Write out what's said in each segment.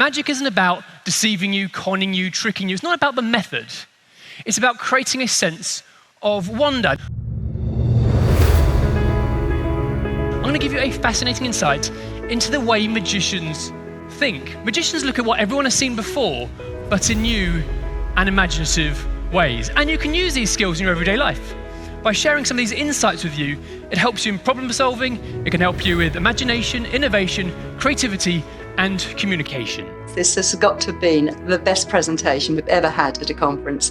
Magic isn't about deceiving you, conning you, tricking you. It's not about the method. It's about creating a sense of wonder. I'm going to give you a fascinating insight into the way magicians think. Magicians look at what everyone has seen before, but in new and imaginative ways. And you can use these skills in your everyday life. By sharing some of these insights with you, it helps you in problem solving, it can help you with imagination, innovation, creativity, and communication. This has got to have been the best presentation we've ever had at a conference.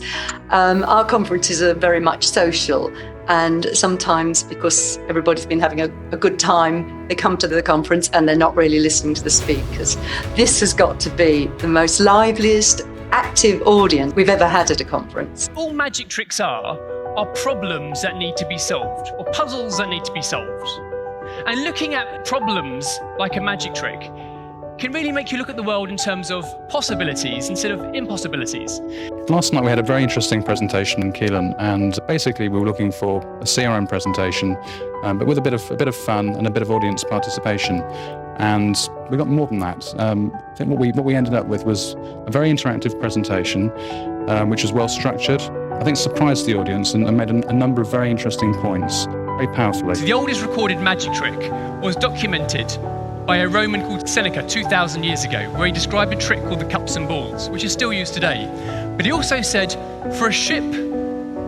Our conferences are very much social, and sometimes because everybody's been having a good time, they come to the conference and they're not really listening to the speakers. This has got to be the most liveliest, active audience we've ever had at a conference. All magic tricks are problems that need to be solved, or puzzles that need to be solved. And looking at problems like a magic trick can really make you look at the world in terms of possibilities instead of impossibilities. Last night we had a very interesting presentation in Keelan, and basically we were looking for a CRM presentation, but with a bit of fun and a bit of audience participation. And we got more than that. I think what we ended up with was a very interactive presentation, which was well structured. I think surprised the audience and made a number of very interesting points, very powerfully. The oldest recorded magic trick was documented by a Roman called Seneca 2,000 years ago, where he described a trick called the cups and balls, which is still used today. But he also said, for a ship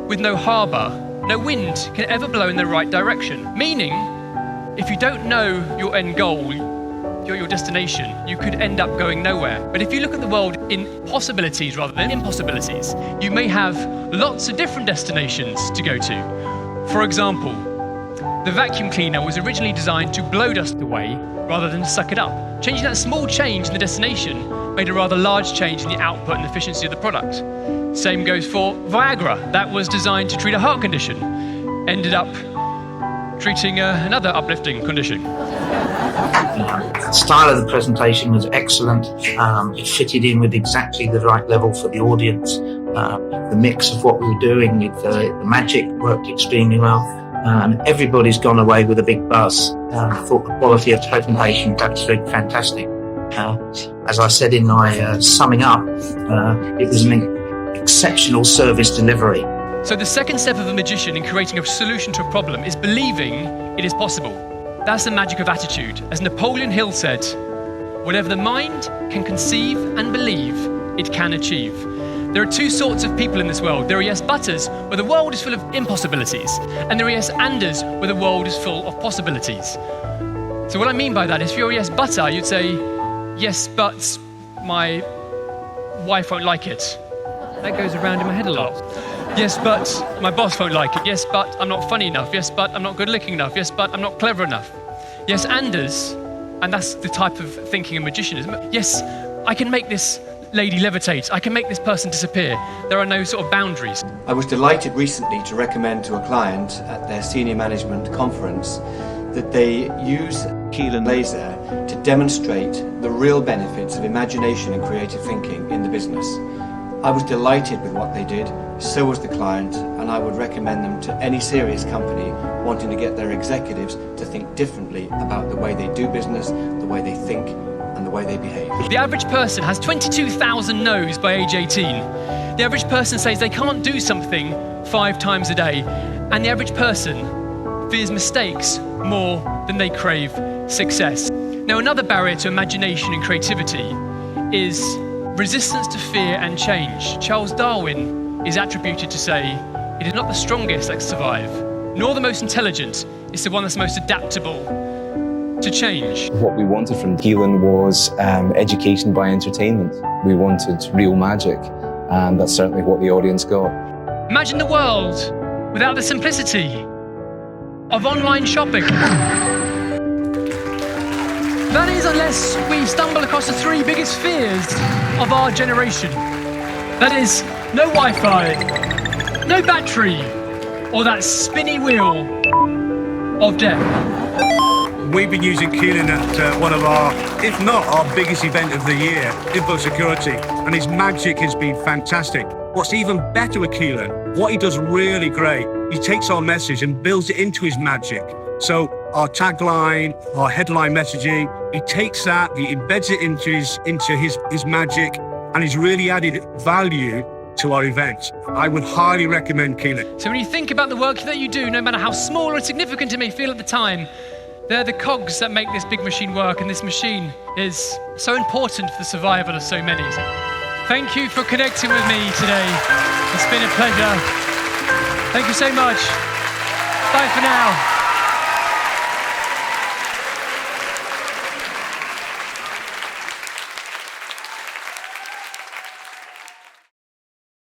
with no harbour, no wind can ever blow in the right direction. Meaning, if you don't know your end goal, your destination, you could end up going nowhere. But if you look at the world in possibilities rather than impossibilities, you may have lots of different destinations to go to. For example, the vacuum cleaner was originally designed to blow dust away rather than suck it up. Changing that small change in the destination made a rather large change in the output and efficiency of the product. Same goes for Viagra. That was designed to treat a heart condition. Ended up treating another uplifting condition. The style of the presentation was excellent. It fitted in with exactly the right level for the audience. The mix of what we were doing with the magic worked extremely well. And everybody's gone away with a big buzz. I thought the quality of the presentation was absolutely fantastic. As I said in my summing up, it was an exceptional service delivery. So the second step of a magician in creating a solution to a problem is believing it is possible. That's the magic of attitude. As Napoleon Hill said, whatever the mind can conceive and believe, it can achieve. There are two sorts of people in this world. There are yes-butters, where the world is full of impossibilities, and there are yes-anders, where the world is full of possibilities. So what I mean by that is, if you're a yes-butter, you'd say, yes, but my wife won't like it. That goes around in my head a lot. Yes, but my boss won't like it. Yes, but I'm not funny enough. Yes, but I'm not good looking enough. Yes, but I'm not clever enough. Yes-anders, and that's the type of thinking a magician is. Yes, I can make this lady levitate. I can make this person disappear. There are no sort of boundaries. I was delighted recently to recommend to a client at their senior management conference that they use Keelan Leyser to demonstrate the real benefits of imagination and creative thinking in the business. I was delighted with what they did, so was the client, and I would recommend them to any serious company wanting to get their executives to think differently about the way they do business, the way they think, and the way they behave. The average person has 22,000 no's by age 18. The average person says they can't do something 5 times a day, and the average person fears mistakes more than they crave success. Now, another barrier to imagination and creativity is resistance to fear and change. Charles Darwin is attributed to say, it is not the strongest that survive, nor the most intelligent, it's the one that's most adaptable to change. What we wanted from Keelan was education by entertainment. We wanted real magic, and that's certainly what the audience got. Imagine the world without the simplicity of online shopping. That is, unless we stumble across the 3 biggest fears of our generation. That is, no Wi-Fi, no battery, or that spinny wheel of death. We've been using Keelan at one of our, if not our biggest event of the year, Info Security, and his magic has been fantastic. What's even better with Keelan, what he does really great, he takes our message and builds it into his magic. So our tagline, our headline messaging, he takes that, he embeds it into his magic, and he's really added value to our event. I would highly recommend Keelan. So when you think about the work that you do, no matter how small or insignificant it may feel at the time, they're the cogs that make this big machine work, and this machine is so important for the survival of so many. So thank you for connecting with me today. It's been a pleasure. Thank you so much. Bye for now.